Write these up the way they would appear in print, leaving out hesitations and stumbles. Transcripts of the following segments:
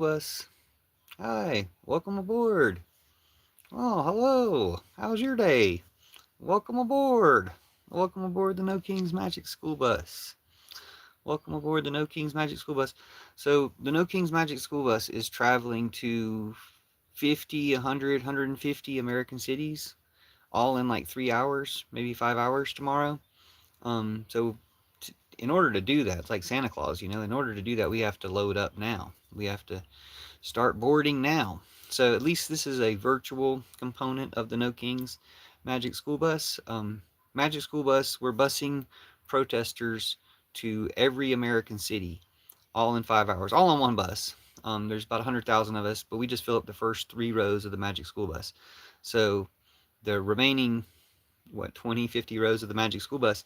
Schoolbus. Hi, welcome aboard. Oh, hello. How's your day? Welcome aboard. Welcome aboard the No King's Magic School Bus. Welcome aboard the No King's Magic School Bus. So, the No King's Magic School Bus is traveling to 50, 100, 150 American cities, all in like 3 hours, maybe 5 hours tomorrow. So, in order to do that, it's like Santa Claus, in order to do that, we have to load up now. We have to start boarding now. So at least this is a virtual component of the No Kings Magic School Bus. Magic School Bus, we're busing protesters to every American city, all in 5 hours, all on one bus. There's about 100,000 of us, but we just fill up the first 3 rows of the Magic School Bus. So the remaining, 20, 50 rows of the Magic School Bus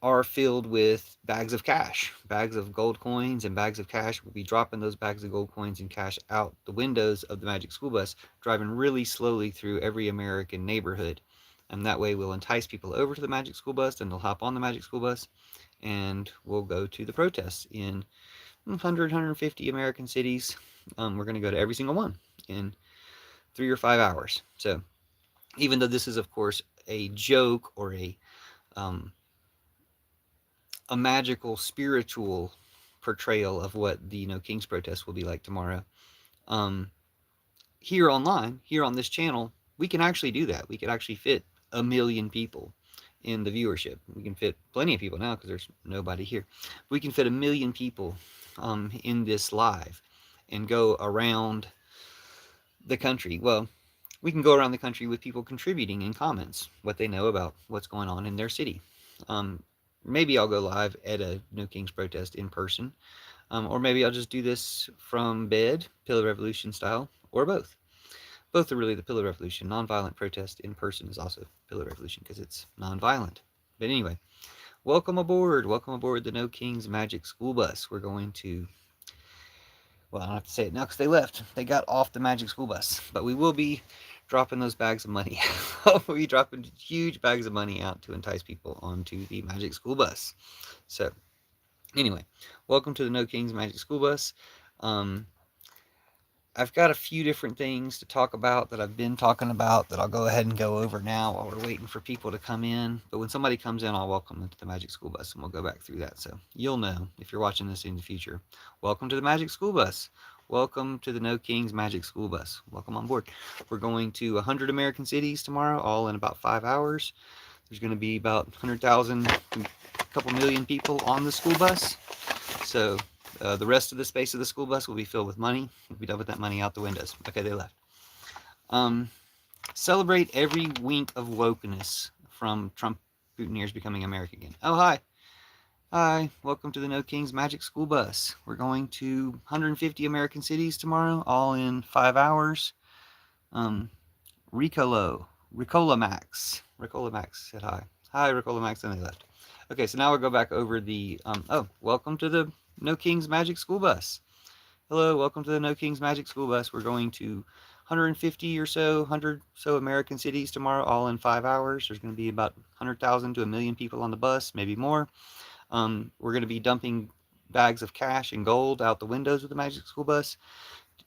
are filled with bags of cash, bags of gold coins and bags of cash. We'll be dropping those bags of gold coins and cash out the windows of the Magic School Bus, driving really slowly through every American neighborhood. And that way we'll entice people over to the Magic School Bus, and they'll hop on the Magic School Bus, and we'll go to the protests in 100, 150 American cities. We're going to go to every single one in 3 or 5 hours. So even though this is, of course, a joke or um, a magical, spiritual portrayal of what the No Kings protest will be like tomorrow. Um, Here online, here on this channel, we can actually do that. We could actually fit 1 million people in the viewership. We can fit plenty of people now because there's nobody here. We can fit 1 million people in this live and go around the country. Well, we can go around the country with people contributing in comments what they know about what's going on in their city. Um, Maybe I'll go live at a No Kings protest in person, or maybe I'll just do this from bed, Pillar Revolution style, or both. Both are really the Pillar Revolution. Nonviolent protest in person is also Pillar Revolution because it's nonviolent. But anyway, welcome aboard. Welcome aboard the No Kings Magic School Bus. We're going to, well, I don't have to say it now because they left. They got off the Magic School Bus. But we will be dropping those bags of money. We'll be dropping huge bags of money out to entice people onto the Magic School Bus. So, anyway, welcome to the No Kings Magic School Bus. Um, I've got a few different things to talk about that I've been talking about that I'll go ahead and go over now while we're waiting for people to come in. But when somebody comes in, I'll welcome them to the Magic School Bus, and we'll go back through that. So you'll know if you're watching this in the future. Welcome to the Magic School Bus. Welcome to the No Kings Magic School Bus. Welcome on board. We're going to 100 American cities tomorrow, all in about 5 hours. There's going to be about 100,000, a couple million people on the school bus. So the rest of the space of the school bus will be filled with money. We'll be done with that money out the windows. Okay, they left. Um, Celebrate every wink of wokeness from Trump Putiners becoming America again. Oh, hi. Hi. Welcome to the No Kings Magic School Bus. We're going to 150 American cities tomorrow, all in 5 hours. Ricola Max. Ricola Max said hi. Hi, Ricola Max, and they left. Okay, so now we'll go back over the, welcome to the No Kings Magic School Bus. Hello, welcome to the No Kings Magic School Bus. We're going to 150 or so, 100 so American cities tomorrow, all in 5 hours. There's going to be about 100,000 to 1 million people on the bus, maybe more. We're going to be dumping bags of cash and gold out the windows of the Magic School Bus,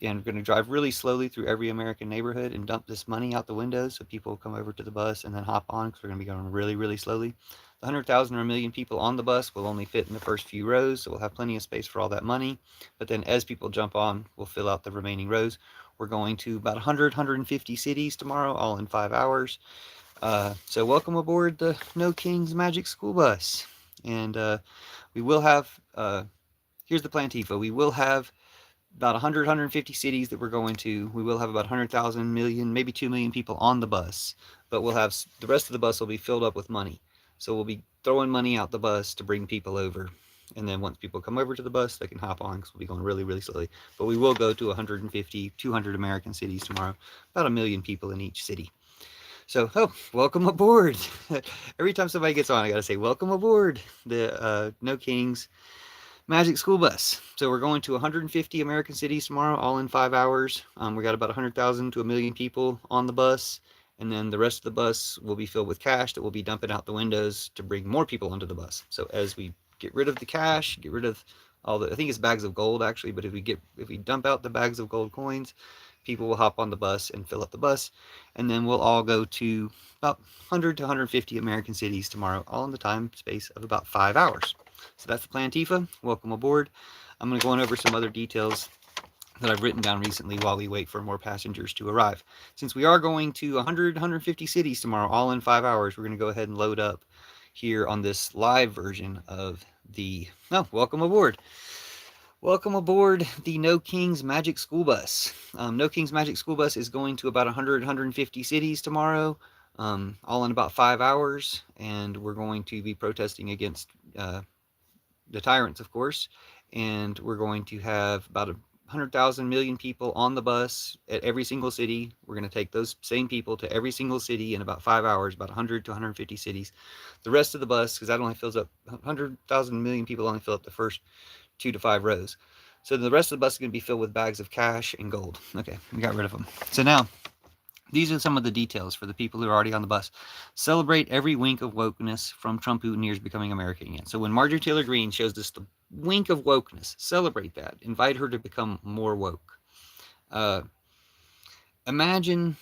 and we're going to drive really slowly through every American neighborhood and dump this money out the windows so people come over to the bus and then hop on because we're going to be going really, really slowly. The 100,000 or 1 million people on the bus will only fit in the first few rows, so we'll have plenty of space for all that money. But then as people jump on, we'll fill out the remaining rows. We're going to about 100, 150 cities tomorrow, all in 5 hours. So welcome aboard the No Kings Magic School Bus. And we will have, here's the plan, Tifa. We will have about 100, 150 cities that we're going to. We will have about 100,000, million, maybe 2 million people on the bus, but we'll have the rest of the bus will be filled up with money. So we'll be throwing money out the bus to bring people over. And then once people come over to the bus, they can hop on because we'll be going really, really slowly. But we will go to 150, 200 American cities tomorrow, about 1 million people in each city. So, welcome aboard. Every time somebody gets on, I got to say, welcome aboard the No Kings Magic School Bus. So we're going to 150 American cities tomorrow, all in 5 hours. We got about 100,000 to 1 million people on the bus, and then the rest of the bus will be filled with cash that we'll be dumping out the windows to bring more people onto the bus. So as we get rid of the cash, get rid of I think it's bags of gold actually, but if we dump out the bags of gold coins, people will hop on the bus and fill up the bus, and then we'll all go to about 100 to 150 American cities tomorrow, all in the time space of about 5 hours. So that's the plan, Tifa. Welcome aboard. I'm going to go on over some other details that I've written down recently while we wait for more passengers to arrive. Since we are going to 100, 150 cities tomorrow, all in 5 hours, we're going to go ahead and load up here on this live version of the, welcome aboard. Welcome aboard the No Kings Magic School Bus. No Kings Magic School Bus is going to about 100, 150 cities tomorrow, all in about 5 hours, and we're going to be protesting against the tyrants, of course, and we're going to have about 100,000 million people on the bus at every single city. We're going to take those same people to every single city in about 5 hours, about 100 to 150 cities. The rest of the bus, because that only fills up 100,000 million people, only fill up the first 2 to 5 rows. So the rest of the bus is going to be filled with bags of cash and gold. Okay, we got rid of them. So now, these are some of the details for the people who are already on the bus. Celebrate every wink of wokeness from Trump Mutineers becoming American again. So when Marjorie Taylor Greene shows us the wink of wokeness, celebrate that. Invite her to become more woke. Imagine,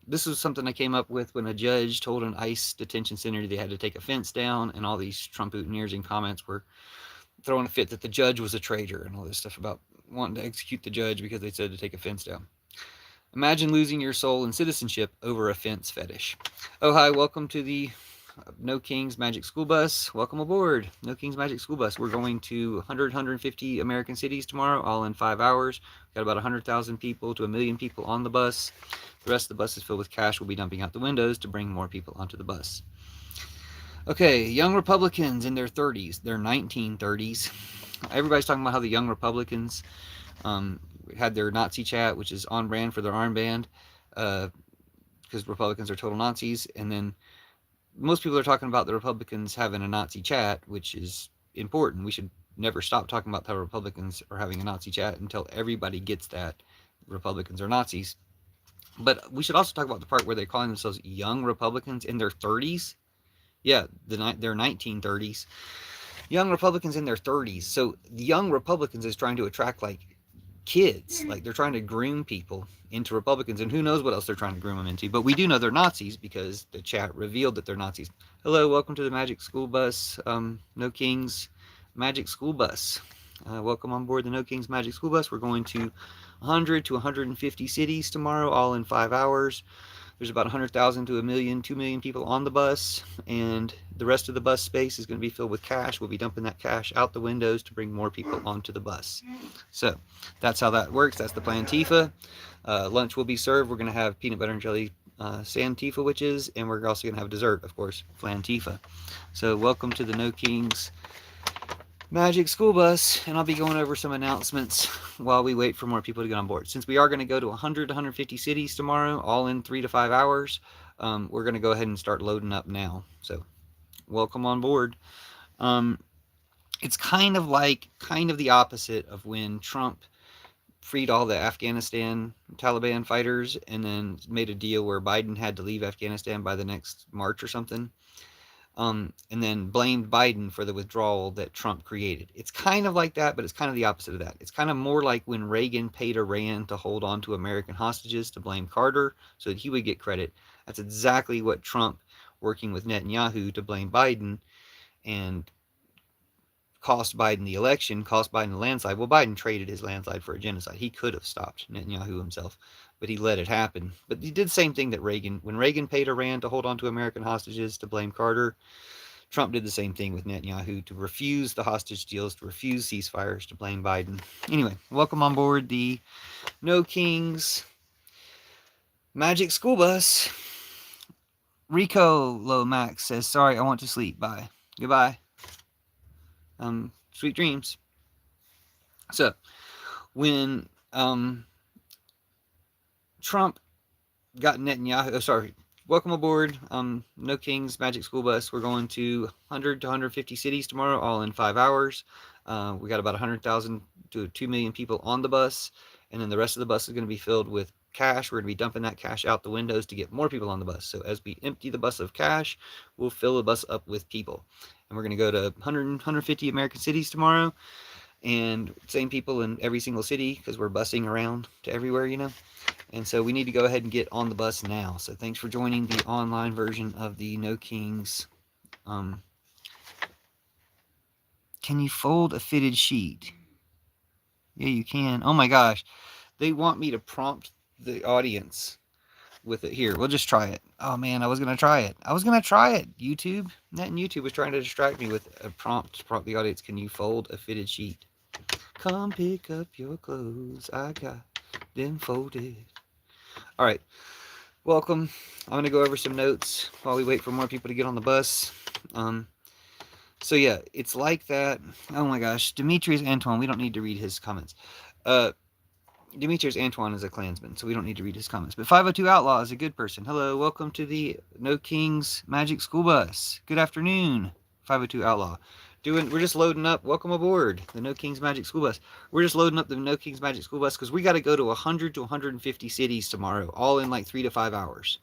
this was something I came up with when a judge told an ICE detention center they had to take a fence down, and all these Trump Mutineers in comments were throwing a fit that the judge was a traitor and all this stuff about wanting to execute the judge because they said to take a fence down. Imagine losing your soul and citizenship over a fence fetish. Oh, hi, welcome to the No Kings Magic School Bus. Welcome aboard, No Kings Magic School Bus. We're going to 100, 150 American cities tomorrow, all in 5 hours. We've got about 100,000 people to 1 million people on the bus. The rest of the bus is filled with cash. We'll be dumping out the windows to bring more people onto the bus. Okay, young Republicans in their 30s, their 1930s. Everybody's talking about how the young Republicans had their Nazi chat, which is on brand for their armband, because Republicans are total Nazis. And then most people are talking about the Republicans having a Nazi chat, which is important. We should never stop talking about how Republicans are having a Nazi chat until everybody gets that Republicans are Nazis. But we should also talk about the part where they're calling themselves young Republicans in their 30s. Yeah, their 1930s. Young Republicans in their 30s. So the young Republicans is trying to attract like kids, like they're trying to groom people into Republicans, and who knows what else they're trying to groom them into. But we do know they're Nazis because the chat revealed that they're Nazis. Hello, welcome to the Magic School Bus, No Kings Magic School Bus. Welcome on board the No Kings Magic School Bus. We're going to 100 to 150 cities tomorrow, all in 5 hours. There's about 100,000 to 1 million, 2 million people on the bus, and the rest of the bus space is going to be filled with cash. We'll be dumping that cash out the windows to bring more people onto the bus. So that's how that works. That's the plan, Tifa. Lunch will be served. We're going to have peanut butter and jelly sand Tifa witches, and we're also going to have dessert, of course, flan Tifa. So welcome to the No Kings Magic School Bus, and I'll be going over some announcements while we wait for more people to get on board. Since we are going to go to 100 to 150 cities tomorrow, all in 3 to 5 hours, we're going to go ahead and start loading up now. So welcome on board. It's kind of the opposite of when Trump freed all the Afghanistan Taliban fighters and then made a deal where Biden had to leave Afghanistan by the next March or something. And then blamed Biden for the withdrawal that Trump created. It's kind of like that, but it's kind of the opposite of that. It's kind of more like when Reagan paid Iran to hold on to American hostages to blame Carter so that he would get credit. That's exactly what Trump, working with Netanyahu to blame Biden and cost Biden the election, cost Biden the landslide. Well, Biden traded his landslide for a genocide. He could have stopped Netanyahu himself, but he let it happen. But he did the same thing that when Reagan paid Iran to hold on to American hostages to blame Carter, Trump did the same thing with Netanyahu to refuse the hostage deals, to refuse ceasefires, to blame Biden. Anyway, welcome on board the No Kings Magic School Bus. Rico Lomax says, sorry, I want to sleep. Bye. Goodbye. Sweet dreams. So, when Trump got Netanyahu, welcome aboard, No Kings Magic School Bus. We're going to 100 to 150 cities tomorrow, all in 5 hours. We got about 100,000 to 2 million people on the bus, and then the rest of the bus is going to be filled with cash. We're going to be dumping that cash out the windows to get more people on the bus. So as we empty the bus of cash, we'll fill the bus up with people. And we're going to go to 100, 150 American cities tomorrow. and same people in every single city because we're busing around to everywhere, you know. And so we need to go ahead and get on the bus now. So thanks for joining the online version of the No Kings. Can you fold a fitted sheet? Yeah, you can. Oh my gosh. They want me to prompt the audience with it. Here, we'll just try it. Oh man, I was going to try it. YouTube. Net and YouTube was trying to distract me with a prompt to prompt the audience. Can you fold a fitted sheet? Come pick up your clothes. I got them folded. All right. Welcome. I'm going to go over some notes while we wait for more people to get on the bus. So yeah, it's like that. Oh my gosh, Demetrius Antoine. We don't need to read his comments. Demetrius Antoine is a Klansman, so we don't need to read his comments. But 502 Outlaw is a good person. Hello, welcome to the No Kings Magic School Bus. Good afternoon, 502 Outlaw. We're just loading up. Welcome aboard the No Kings Magic School Bus. We're just loading up the No Kings Magic School Bus because we got to go to 100 to 150 cities tomorrow, all in like 3 to 5 hours.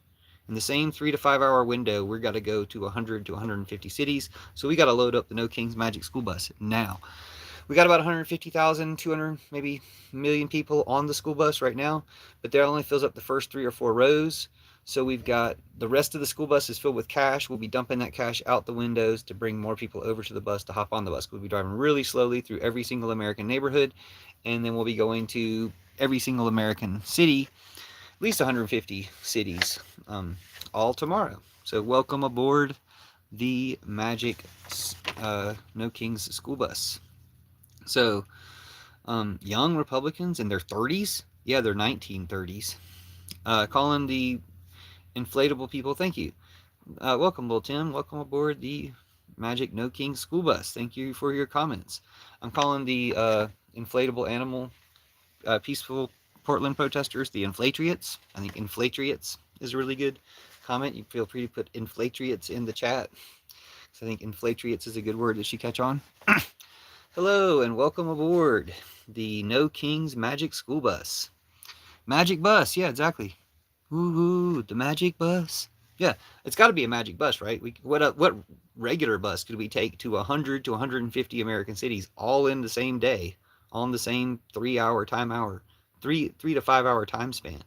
In the same 3 to 5 hour window, we're got to go to 100 to 150 cities. So we got to load up the No Kings Magic School Bus now. We got about 150,000, 200, maybe million people on the school bus right now, but that only fills up the first 3 or 4 rows. So we've got the rest of the school bus is filled with cash. We'll be dumping that cash out the windows to bring more people over to the bus to hop on the bus. We'll be driving really slowly through every single American neighborhood, and then we'll be going to every single American city, at least 150 cities, all tomorrow. So welcome aboard the Magic No Kings School Bus. So, young Republicans in their 30s, yeah, they're 1930s, calling the inflatable people, thank you. Welcome, Little Tim. Welcome aboard the Magic No King School Bus. Thank you for your comments. I'm calling the inflatable animal peaceful Portland protesters the inflatriots. I think inflatriots is a really good comment. You feel free to put inflatriots in the chat. I think inflatriots is a good word that should catch on. Hello and welcome aboard the No Kings Magic School Bus. Magic bus, yeah, exactly. Woohoo, the magic bus. Yeah, it's got to be a magic bus, right? What regular bus could we take to 100 to 150 American cities all in the same day, on the same 3 to 5 hour time span?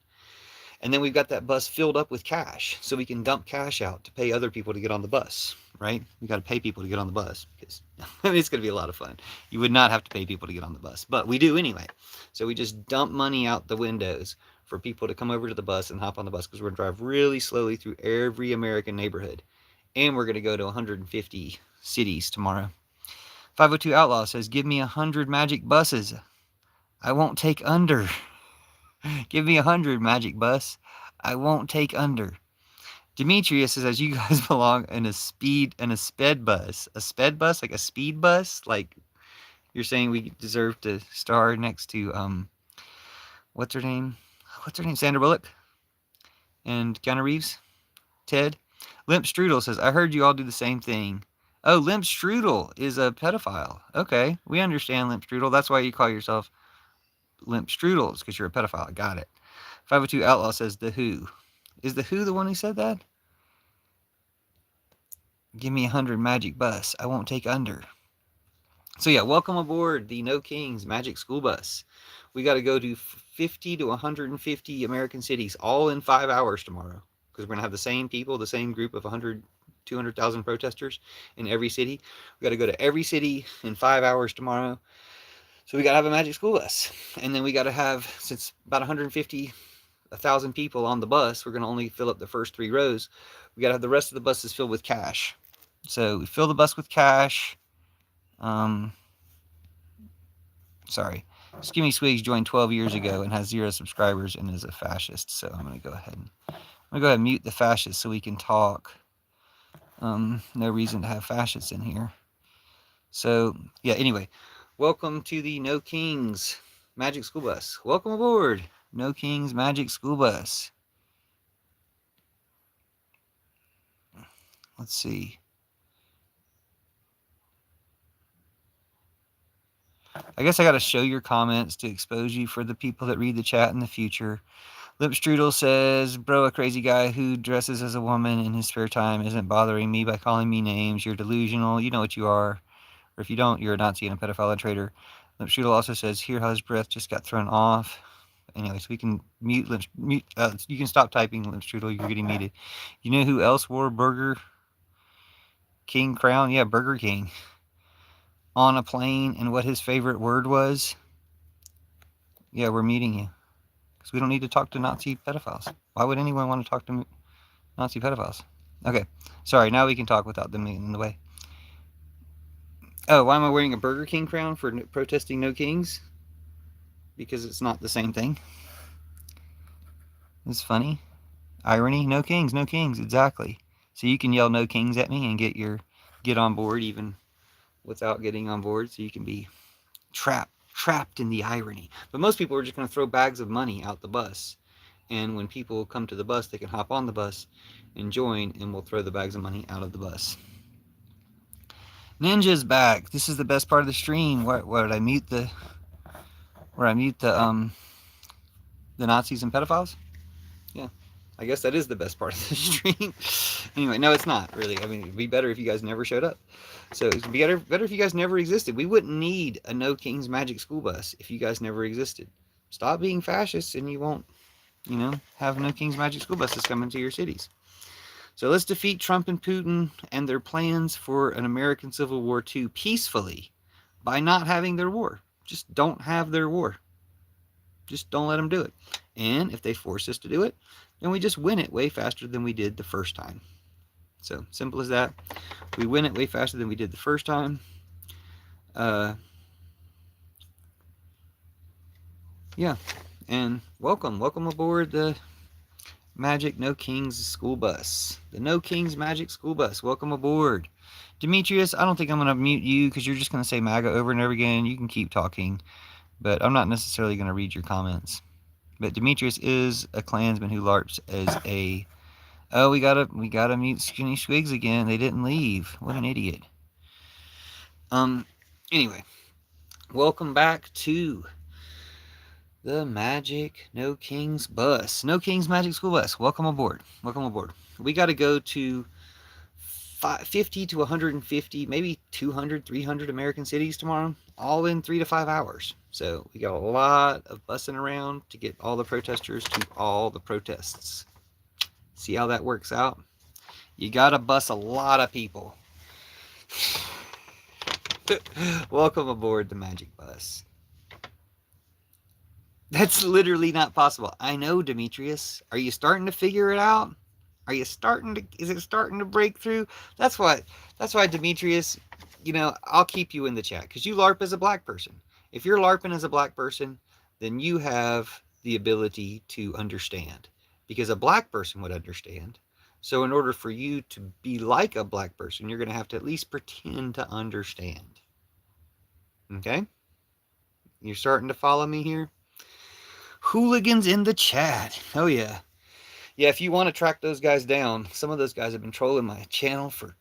And then we've got that bus filled up with cash, so we can dump cash out to pay other people to get on the bus, right? We got to pay people to get on the bus because it's going to be a lot of fun. You would not have to pay people to get on the bus, but we do anyway. So we just dump money out the windows for people to come over to the bus and hop on the bus because we're going to drive really slowly through every American neighborhood. And we're going to go to 150 cities tomorrow. 502 Outlaw says, give me 100 magic buses. I won't take under. Give me 100 magic bus. I won't take under. Demetrius says, you guys belong in a sped bus. A sped bus? Like a speed bus? Like you're saying we deserve to star next to, what's her name? Sandra Bullock? And Keanu Reeves? Ted? Limp Strudel says, I heard you all do the same thing. Oh, Limp Strudel is a pedophile. Okay, we understand Limp Strudel. That's why you call yourself Limp Strudels, because you're a pedophile. I got it. 502 Outlaw says, The Who. Is The Who the one who said that? Give me 100 magic bus. I won't take under. So yeah, welcome aboard the No Kings Magic School Bus. We got to go to 50 to 150 American cities all in 5 hours tomorrow because we're going to have the same people, the same group of 100, 200,000 protesters in every city. We got to go to every city in 5 hours tomorrow. So we got to have a magic school bus. And then we got to have, since about 1,000 people on the bus, we're going to only fill up the first 3 rows. We got to have the rest of the buses filled with cash. So we fill the bus with cash. Sorry. Skimmy Swigs joined 12 years ago and has 0 subscribers and is a fascist. So I'm going to go ahead and mute the fascists so we can talk. No reason to have fascists in here. So, yeah, anyway. Welcome to the No Kings Magic School Bus. Welcome aboard, No Kings Magic School Bus. Let's see. I guess I got to show your comments to expose you for the people that read the chat in the future. Lip Strudel says, bro, a crazy guy who dresses as a woman in his spare time isn't bothering me by calling me names. You're delusional. You know what you are. Or if you don't, you're a Nazi and a pedophile and traitor. Lipstrudel also says here how his breath just got thrown off. Anyways, we can mute. You can stop typing, Lipstrudel. You're getting muted. You know who else wore Burger King crown? Yeah, Burger King. On a plane, and what his favorite word was? Yeah, we're muting you. Because we don't need to talk to Nazi pedophiles. Why would anyone want to talk to Nazi pedophiles? Okay, sorry, now we can talk without them in the way. Oh, why am I wearing a Burger King crown for protesting No Kings? Because it's not the same thing. It's funny. Irony, no kings, exactly. So you can yell no kings at me and get on board even without getting on board, so you can be trapped in the irony. But most people are just going to throw bags of money out the bus, and when people come to the bus, they can hop on the bus and join, and we'll throw the bags of money out of the bus. Ninja's back. This is the best part of the stream. Where did I mute the Nazis and pedophiles? Yeah, I guess that is the best part of the stream. Anyway, no, it's not really. I mean, it'd be better if you guys never showed up. So it'd be better if you guys never existed. We wouldn't need a No Kings Magic School Bus if you guys never existed. Stop being fascists and you won't, have No Kings Magic School Buses come into your cities. So let's defeat Trump and Putin and their plans for an American Civil War II peacefully by not having their war. Just don't have their war. Just don't let them do it. And if they force us to do it, then we just win it way faster than we did the first time. So simple as that. We win it way faster than we did the first time. Yeah, and welcome aboard the Magic No Kings School Bus. The No Kings Magic School Bus. Welcome aboard. Demetrius, I don't think I'm going to mute you because you're just going to say MAGA over and over again. You can keep talking, but I'm not necessarily going to read your comments. But Demetrius is a Klansman who LARPs as a... Oh, we gotta mute Skinny Squigs again. They didn't leave. What an idiot. Anyway, welcome back to the Magic No Kings Bus. No Kings Magic School Bus. Welcome aboard. We got to go to 50 to 150, maybe 200, 300 American cities tomorrow, all in 3 to 5 hours. So we got a lot of bussing around to get all the protesters to all the protests. See how that works out? You got to bus a lot of people. Welcome aboard the Magic Bus. That's literally not possible. I know, Demetrius. Are you starting to figure it out? Is it starting to break through? That's why, Demetrius, I'll keep you in the chat because you LARP as a black person. If you're LARPing as a black person, then you have the ability to understand because a black person would understand. So in order for you to be like a black person, you're going to have to at least pretend to understand. Okay? You're starting to follow me here? Hooligans in the chat. Oh, yeah. Yeah, if you want to track those guys down, some of those guys have been trolling my channel for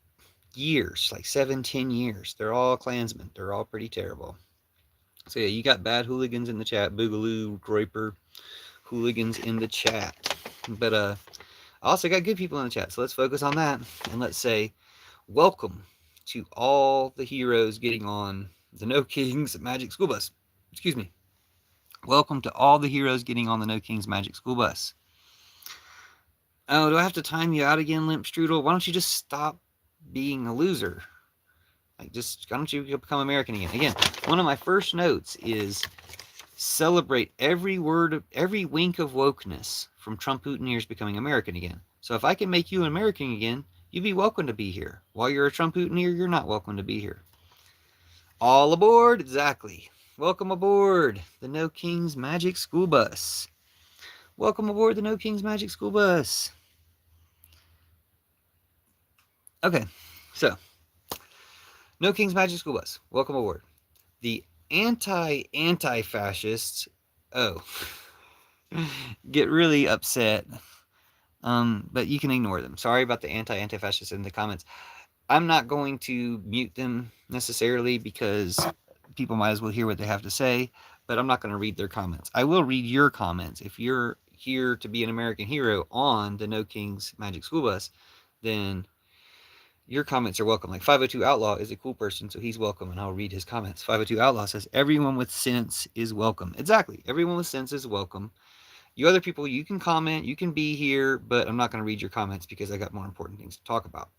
years, like 7-10 years. They're all Klansmen. They're all pretty terrible. So, yeah, you got bad hooligans in the chat. Boogaloo, Groiper, hooligans in the chat. But I also got good people in the chat, so let's focus on that. And let's say, welcome to all the heroes getting on the No Kings Magic School Bus. Excuse me. Welcome to all the heroes getting on the No Kings Magic School Bus. Oh, do I have to time you out again, Limp Strudel? Why don't you just stop being a loser? Why don't you become American again? Again, one of my first notes is celebrate every wink of wokeness from Trump Putiners becoming American again. So if I can make you an American again, you'd be welcome to be here. While you're a Trump Putineer, you're not welcome to be here. All aboard? Exactly. Welcome aboard the No Kings Magic School Bus. Welcome aboard the No Kings Magic School Bus. Okay, so No Kings Magic School Bus. Welcome aboard. The anti-fascists, get really upset, but you can ignore them. Sorry about the anti-fascists in the comments. I'm not going to mute them necessarily because people might as well hear what they have to say, but I'm not going to read their comments. I will read your comments. If you're here to be an American hero on the No Kings Magic School Bus, then your comments are welcome. Like 502 Outlaw is a cool person, so he's welcome, and I'll read his comments. 502 Outlaw says, everyone with sense is welcome. Exactly. Everyone with sense is welcome. You other people, you can comment, you can be here, but I'm not going to read your comments because I got more important things to talk about.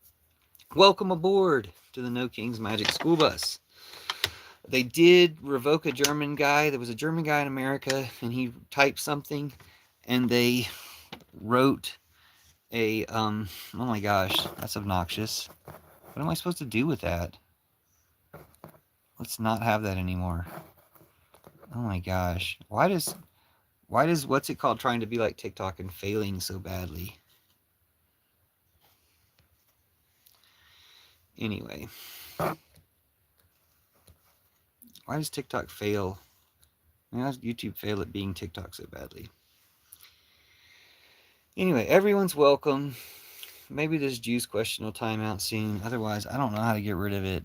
Welcome aboard to the No Kings Magic School Bus. They did revoke a German guy. There was a German guy in America, and he typed something, and they wrote a, oh my gosh, that's obnoxious. What am I supposed to do with that? Let's not have that anymore. Oh my gosh. Why does what's it called trying to be like TikTok and failing so badly? Anyway. Why does TikTok fail? Why does YouTube fail at being TikTok so badly? Anyway, everyone's welcome. Maybe this juice question will time out soon. Otherwise, I don't know how to get rid of it.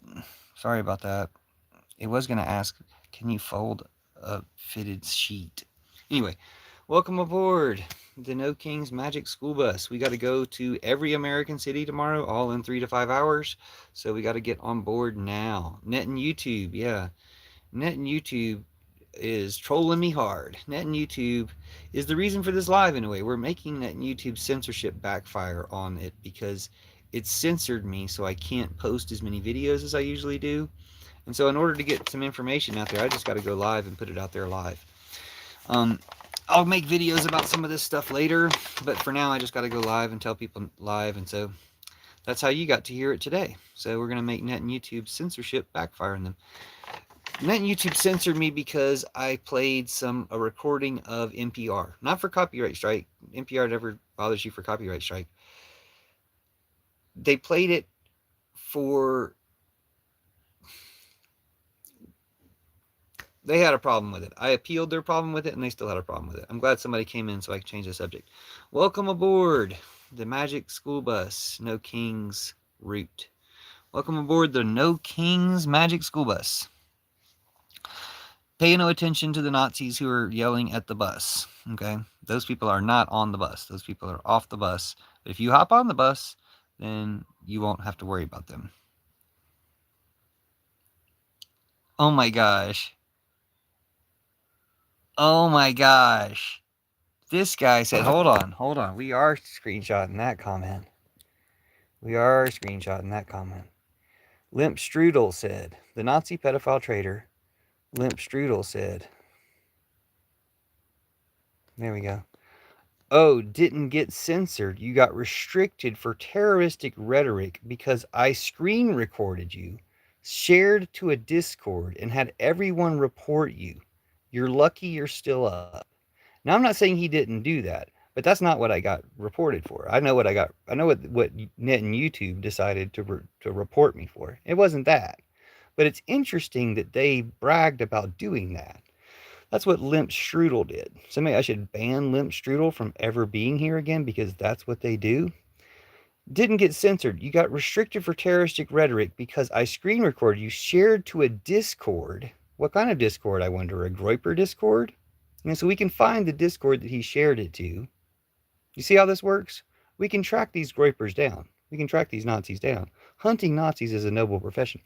Sorry about that. It was going to ask, can you fold a fitted sheet? Anyway, welcome aboard the No Kings Magic School Bus. We got to go to every American city tomorrow, all in 3 to 5 hours. So we got to get on board now. Net and YouTube, yeah. Net and YouTube is trolling me hard. Net and YouTube is the reason for this live in a way. We're making Net and YouTube censorship backfire on it because it censored me, so I can't post as many videos as I usually do. And so in order to get some information out there, I just got to go live and put it out there live. I'll make videos about some of this stuff later, but for now I just got to go live and tell people live, and so that's how you got to hear it today. So we're going to make Net and YouTube censorship backfire on them. Net and YouTube censored me because I played a recording of NPR. Not for copyright strike. NPR never bothers you for copyright strike. They played it for... They had a problem with it. I appealed their problem with it, and they still had a problem with it. I'm glad somebody came in so I could change the subject. Welcome aboard the Magic School Bus, No Kings route. Welcome aboard the No Kings Magic School Bus. Pay no attention to the Nazis who are yelling at the bus, okay? Those people are not on the bus. Those people are off the bus. But if you hop on the bus, then you won't have to worry about them. Oh my gosh. Oh my gosh. This guy said, hold on. We are screenshotting that comment. Limp Strudel said, the Nazi pedophile traitor, Limp Strudel said, there we go. Oh, didn't get censored. You got restricted for terroristic rhetoric because I screen recorded you, shared to a Discord, and had everyone report you. You're lucky you're still up. Now, I'm not saying he didn't do that, but that's not what I got reported for. I know what Net and YouTube decided to report me for. It wasn't that. But it's interesting that they bragged about doing that. That's what Limp Strudel did. So maybe I should ban Limp Strudel from ever being here again because that's what they do. Didn't get censored. You got restricted for terroristic rhetoric because I screen recorded you, shared to a Discord. What kind of Discord, I wonder? A Groiper Discord? And so we can find the Discord that he shared it to. You see how this works? We can track these Groipers down. We can track these Nazis down. Hunting Nazis is a noble profession.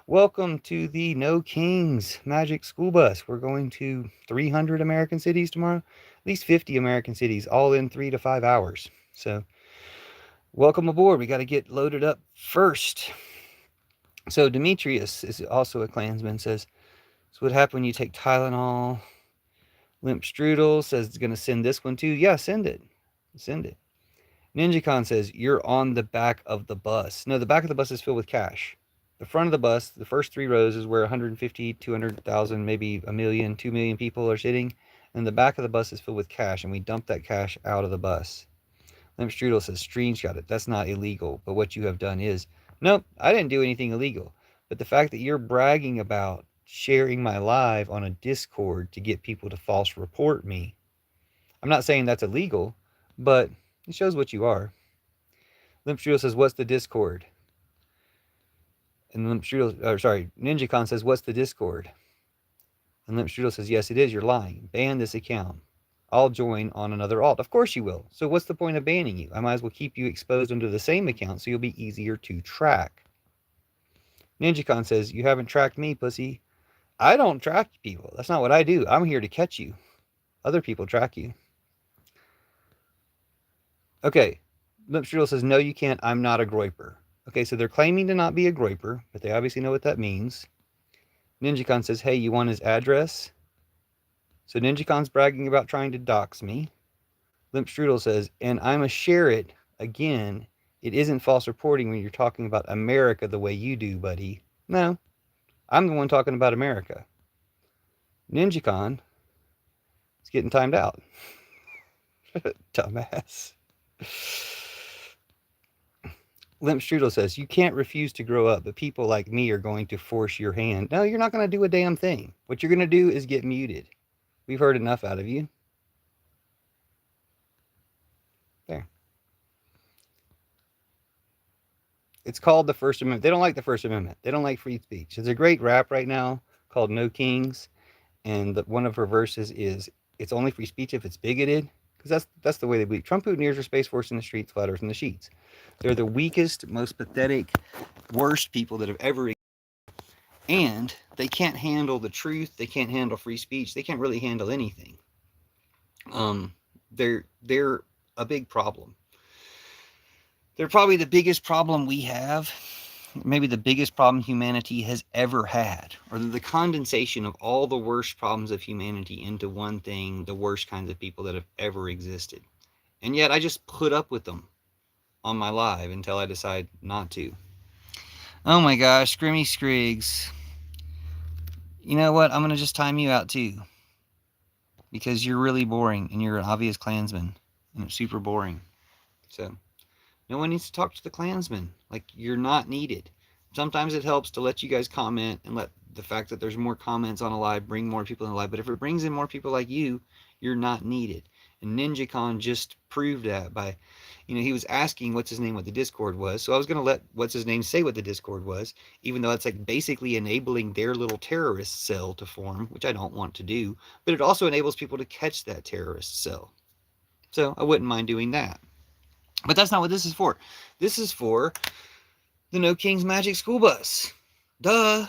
Welcome to the No Kings Magic School Bus. We're going to 300 American cities tomorrow. At least 50 American cities, all in 3 to 5 hours. So, welcome aboard. We got to get loaded up first. So, Demetrius is also a Klansman, says, so what happened when you take Tylenol? Limp Strudel says it's going to send this one too. Yeah, send it. Send it. NinjaCon says, you're on the back of the bus. No, the back of the bus is filled with cash. The front of the bus, the first 3 rows is where 150, 200,000, maybe a million, 2 million people are sitting. And the back of the bus is filled with cash, and we dump that cash out of the bus. Limp Strudel says, screenshot it. That's not illegal, but what you have done is... Nope, I didn't do anything illegal. But the fact that you're bragging about sharing my live on a Discord to get people to false report me, I'm not saying that's illegal, but it shows what you are. Limp Strudel says, what's the Discord? And NinjaCon says, what's the Discord? And Limp Strudel says, yes, it is. You're lying. Ban this account. I'll join on another alt. Of course you will. So what's the point of banning you? I might as well keep you exposed under the same account so you'll be easier to track. NinjaCon says, you haven't tracked me, pussy. I don't track people. That's not what I do. I'm here to catch you. Other people track you. Okay. Lipstrudel says, no, you can't. I'm not a groiper. Okay, so they're claiming to not be a groiper, but they obviously know what that means. NinjaCon says, hey, you want his address? So NinjaCon's bragging about trying to dox me. Limp Strudel says, and I'm a share it. Again, it isn't false reporting when you're talking about America the way you do, buddy. No, I'm the one talking about America. NinjaCon is getting timed out. Dumbass. Limp Strudel says, you can't refuse to grow up, but people like me are going to force your hand. No, you're not going to do a damn thing. What you're going to do is get muted. We've heard enough out of you. There. It's called the First Amendment. They don't like the First Amendment. They don't like free speech. There's a great rap right now called No Kings, and one of her verses is, it's only free speech if it's bigoted, because that's the way they believe. Trump Mutineers are Space Force in the streets, flat earth in the sheets. They're the weakest, most pathetic, worst people that have ever existed. And they can't handle the truth. They can't handle free speech. They can't really handle anything. They're a big problem. They're probably the biggest problem we have, maybe the biggest problem humanity has ever had, or the condensation of all the worst problems of humanity into one thing, the worst kinds of people that have ever existed. And yet I just put up with them on my live until I decide not to. Oh my gosh, Scrimmy Scriggs. You know what? I'm going to just time you out too. Because you're really boring and you're an obvious Klansman. And it's super boring. So no one needs to talk to the Klansmen. Like, you're not needed. Sometimes it helps to let you guys comment and let the fact that there's more comments on a live bring more people in the live. But if it brings in more people like you, you're not needed. And NinjaCon just proved that by, he was asking what's his name what the Discord was. So I was going to let what's his name say what the Discord was, even though it's like basically enabling their little terrorist cell to form, which I don't want to do. But it also enables people to catch that terrorist cell. So I wouldn't mind doing that. But that's not what this is for. This is for the No Kings Magic School Bus. Duh.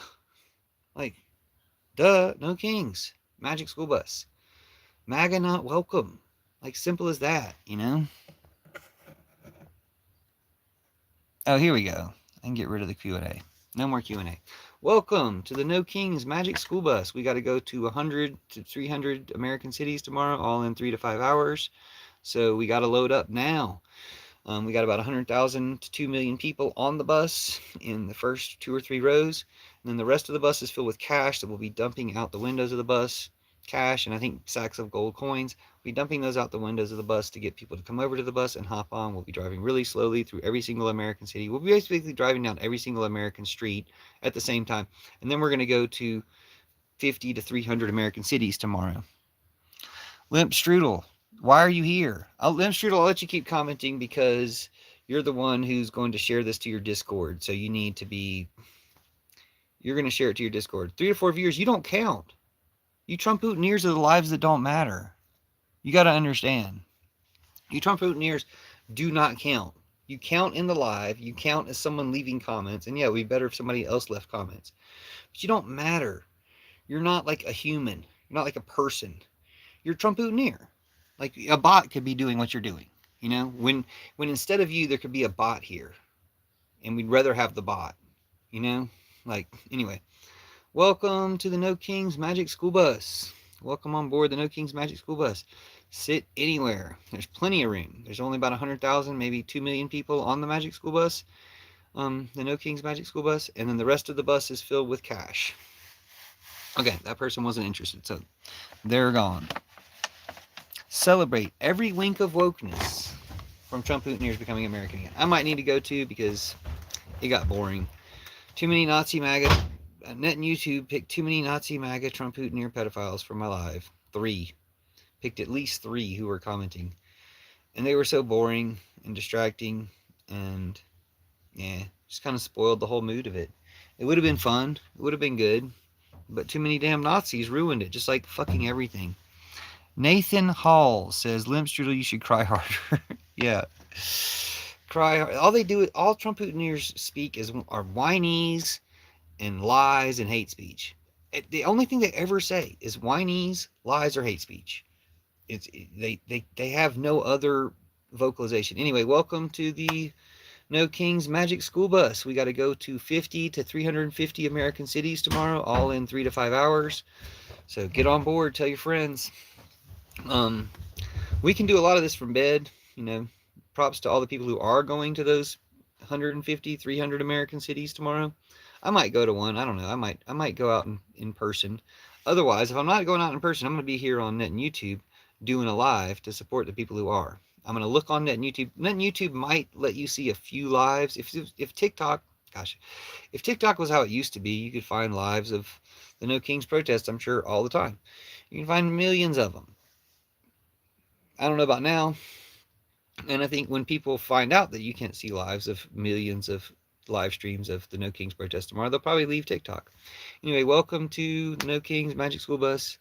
No Kings Magic School Bus. MAGA not welcome. Like, simple as that, Oh, here we go. I can get rid of the Q&A. No more Q&A. Welcome to the No Kings Magic School Bus. We got to go to 100 to 300 American cities tomorrow, all in 3 to 5 hours. So we got to load up now. We got about 100,000 to 2 million people on the bus in the first 2 or 3 rows. And then the rest of the bus is filled with cash that we'll be dumping out the windows of the bus. Cash and I think sacks of gold coins. We'll be dumping those out the windows of the bus to get people to come over to the bus and hop on. We'll be driving really slowly through every single American city. We'll be basically driving down every single American street at the same time. And then we're going to go to 50 to 300 American cities tomorrow. Limp Strudel, why are you here? Limp Strudel, I'll let you keep commenting because you're the one who's going to share this to your Discord. So you need to be, you're going to share it to your Discord. 3 to 4 viewers, you don't count. You Trump Mutineers are the lives that don't matter. You got to understand. You Trump Mutineers do not count. You count in the live. You count as someone leaving comments. And yeah, it would be better if somebody else left comments. But you don't matter. You're not like a human. You're not like a person. You're a Trump Mutineer. Like, a bot could be doing what you're doing. When instead of you, there could be a bot here. And we'd rather have the bot. Anyway. Welcome to the No Kings Magic School Bus. Welcome on board the No Kings Magic School Bus. Sit anywhere. There's plenty of room. There's only about 100,000, maybe 2 million people on the Magic School Bus. The No Kings Magic School Bus. And then the rest of the bus is filled with cash. Okay, that person wasn't interested, so they're gone. Celebrate every wink of wokeness from Trump Mutineers becoming American again. I might need to go to because it got boring. Too many Nazi MAGA. Net and YouTube picked too many Nazi MAGA Trump Mutineer pedophiles for my live. 3. Picked at least 3 who were commenting. And they were so boring and distracting and just kind of spoiled the whole mood of it. It would have been fun. It would have been good. But too many damn Nazis ruined it, just like fucking everything. Nathan Hall says, Limp Strudel, you should cry harder. Yeah. Cry. All they do, all Trump Putiners speak are whinies and lies and hate speech. The only thing they ever say is whinies, lies, or hate speech. They have no other vocalization. Anyway, welcome to the No Kings Magic School Bus. We got to go to 50 to 350 American cities tomorrow, all in 3 to 5 hours. So get on board. Tell your friends. Um, we can do a lot of this from bed. You know, props to all the people who are going to those 150, 300 American cities tomorrow. I might go to one. I don't know. I might go out in person. Otherwise, if I'm not going out in person, I'm going to be here on Net and YouTube doing a live to support the people who are. I'm going to look on Net and YouTube. Net and YouTube might let you see a few lives. If TikTok, gosh, if TikTok was how it used to be, you could find lives of the No Kings protests, I'm sure, all the time. You can find millions of them. I don't know about now. And I think when people find out that you can't see lives of millions of live streams of the No Kings protest tomorrow, they'll probably leave TikTok. Anyway, welcome to No Kings Magic School Bus.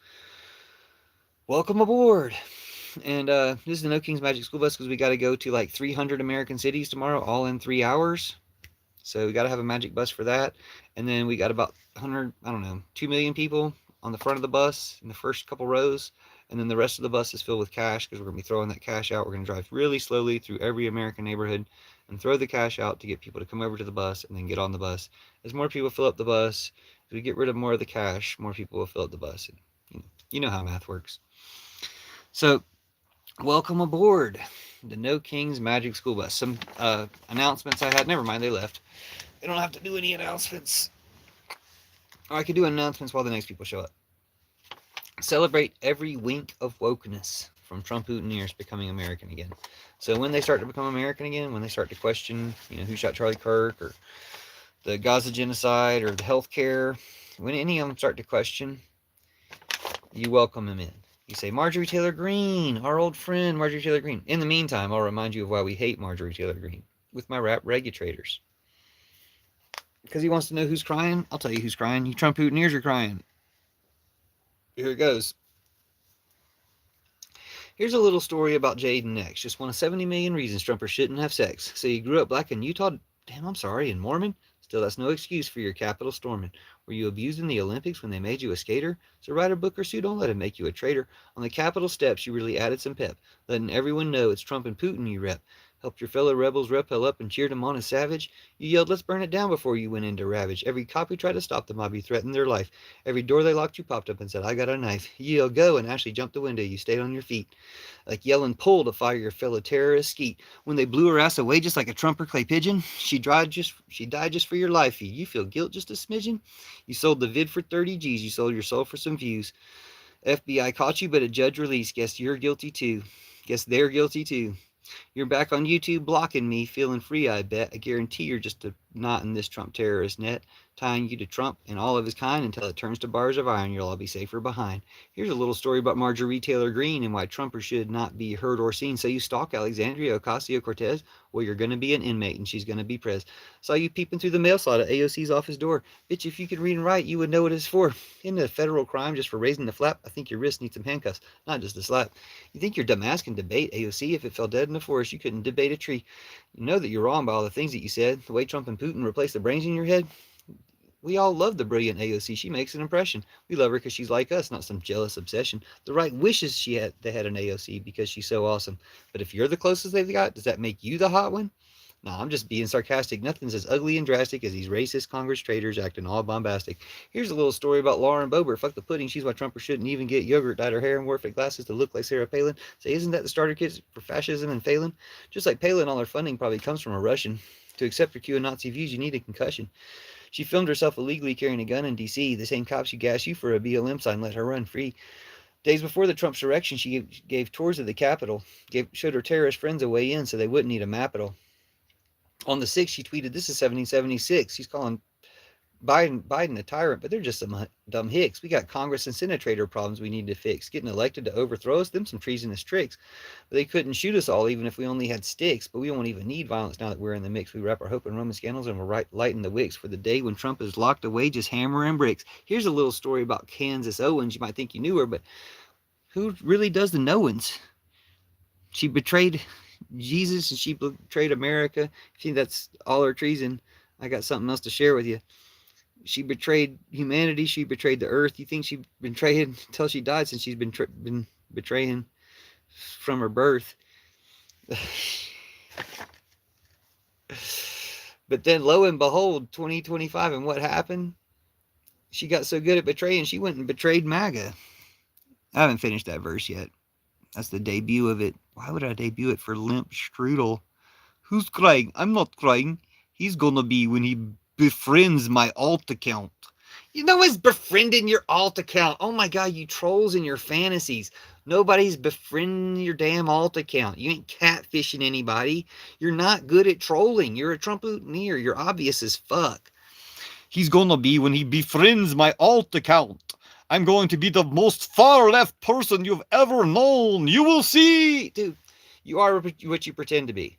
Welcome aboard. And this is the No Kings Magic School Bus because we got to go to like 300 American cities tomorrow, all in 3 hours. So we got to have a magic bus for that. And then we got about 100, I don't know, 2 million people on the front of the bus in the first couple rows. And then the rest of the bus is filled with cash because we're going to be throwing that cash out. We're going to drive really slowly through every American neighborhood and throw the cash out to get people to come over to the bus and then get on the bus. As more people fill up the bus, as we get rid of more of the cash, more people will fill up the bus. And you know how math works. So, welcome aboard the No Kings Magic School Bus. Some announcements I had. Never mind, they left. I don't have to do any announcements. Or I could do announcements while the next people show up. Celebrate every wink of wokeness from Trump Putiners becoming American again. So when they start to become American again, when they start to question, who shot Charlie Kirk or the Gaza genocide or the health care, when any of them start to question, you welcome them in. You say, Marjorie Taylor Greene, our old friend, Marjorie Taylor Greene. In the meantime, I'll remind you of why we hate Marjorie Taylor Greene with my rap regulators. Because he wants to know who's crying. I'll tell you who's crying. You Trump Putiners are crying. Here it goes. Here's a little story about Jaden Next. Just one of 70 million reasons Trumpers shouldn't have sex. So you grew up black in Utah, and Mormon? Still, that's no excuse for your Capitol storming. Were you abused in the Olympics when they made you a skater? So write a book or sue, don't let it make you a traitor. On the Capitol steps, you really added some pep, letting everyone know it's Trump and Putin you rep. Helped your fellow rebels rappel up and cheered them on as savage. You yelled, let's burn it down before you went into ravage. Every cop who tried to stop the mob, you threatened their life. Every door they locked, you popped up and said, I got a knife. You yelled, go, and Ashley jumped the window. You stayed on your feet. Like yelling pull to fire your fellow terrorist skeet. When they blew her ass away just like a trumper clay pigeon, she died just for your life. You feel guilt just a smidgen? You sold the vid for 30 G's. You sold your soul for some views. FBI caught you, but a judge released. Guess you're guilty too. Guess they're guilty too. You're back on YouTube blocking me, feeling free, I bet. I guarantee you're just a knot in this Trump terrorist net, tying you to Trump and all of his kind until it turns to bars of iron. You'll all be safer behind. Here's a little story about Marjorie Taylor Greene and why Trumpers should not be heard or seen. So you stalk Alexandria Ocasio-Cortez? Well, you're going to be an inmate and she's going to be prez. Saw you peeping through the mail slot at AOC's office door. Bitch, if you could read and write, you would know what it's for. Isn't it a federal crime just for raising the flap? I think your wrist needs some handcuffs, not just a slap. You think your dumb ass can debate AOC? If it fell dead in the forest, you couldn't debate a tree. You know that you're wrong by all the things that you said. The way Trump and Putin replaced the brains in your head. We all love the brilliant AOC. She makes an impression. We love her because she's like us, not some jealous obsession. The right wishes they had an AOC because she's so awesome. But if you're the closest they've got, does that make you the hot one? No, I'm just being sarcastic. Nothing's as ugly and drastic as these racist Congress traitors acting all bombastic. Here's a little story about Lauren Boebert. Fuck the pudding. She's why Trumpers shouldn't even get yogurt, dyed her hair, and wore fake glasses to look like Sarah Palin. Say, isn't that the starter kit for fascism and Palin? Just like Palin, all her funding probably comes from a Russian. To accept her Q and Nazi views, you need a concussion. She filmed herself illegally carrying a gun in D.C. The same cops who gassed you for a BLM sign let her run free. Days before the Trump insurrection, she gave tours of the Capitol, showed her terrorist friends a way in so they wouldn't need a map at all. On the 6th, she tweeted, this is 1776. She's calling Biden a tyrant, but they're just some dumb hicks. We got Congress and Senate traitor problems we need to fix. Getting elected to overthrow us, them some treasonous tricks. But they couldn't shoot us all even if we only had sticks, but we won't even need violence now that we're in the mix. We wrap our hope in Roman scandals and we're lighting the wicks for the day when Trump is locked away just hammering bricks. Here's a little story about Kansas Owens. You might think you knew her, but Who really does the knowings? She betrayed Jesus and she betrayed America. If you think that's all her treason, I got something else to share with you. She betrayed humanity. She betrayed the earth. You think she betrayed until she died, since she's been betraying from her birth. But then, lo and behold, 2025, and what happened? She got so good at betraying, she went and betrayed MAGA. I haven't finished that verse yet. That's the debut of it. Why would I debut it for Limp Strudel? Who's crying? I'm not crying. He's gonna be when he befriends my alt account. You know who's befriending your alt account? Oh my god, you trolls in your fantasies. Nobody's befriending your damn alt account. You ain't catfishing anybody. You're not good at trolling. You're a Trump-ootineer. You're obvious as fuck. He's gonna be when he befriends my alt account. I'm going to be the most far-left person you've ever known. You will see. Dude, you are what you pretend to be.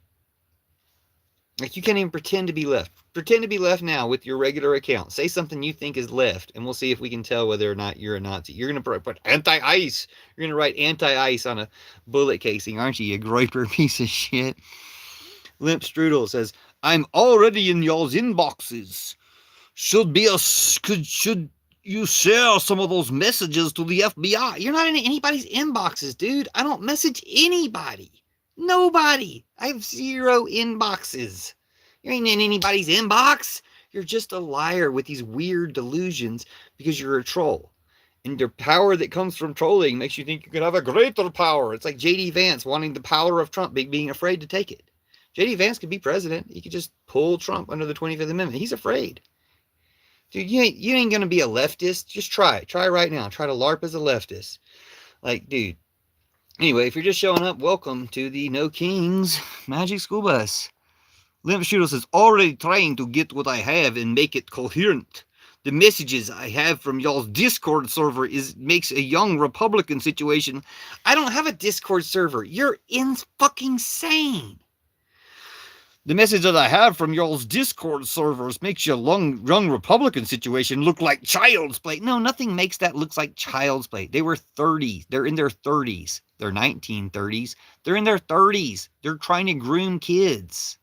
Like, you can't even pretend to be left. Pretend to be left now with your regular account. Say something you think is left, and we'll see if we can tell whether or not you're a Nazi. You're going to put anti-ICE. You're going to write anti-ICE on a bullet casing, aren't you, you groiper piece of shit? Limp Strudel says, I'm already in y'all's inboxes. Should you share some of those messages to the FBI? You're not in anybody's inboxes, dude. I don't message anybody. Nobody. I have 0 inboxes. You ain't in anybody's inbox. You're just a liar with these weird delusions because you're a troll. And the power that comes from trolling makes you think you can have a greater power. It's like J.D. Vance wanting the power of Trump, being afraid to take it. J.D. Vance could be president. He could just pull Trump under the 25th Amendment. He's afraid. Dude, you ain't going to be a leftist. Just try. Try right now. Try to LARP as a leftist. Like, dude. Anyway, if you're just showing up, welcome to the No Kings Magic School Bus. Limp Strudel says, already trying to get what I have and make it coherent. The messages I have from y'all's Discord server makes a young Republican situation. I don't have a Discord server. You're fucking sane. The message that I have from y'all's Discord servers makes your young Republican situation look like child's play. No, nothing makes that look like child's play. They were 30s. They're in their 30s. They're 1930s. They're in their 30s. They're trying to groom kids.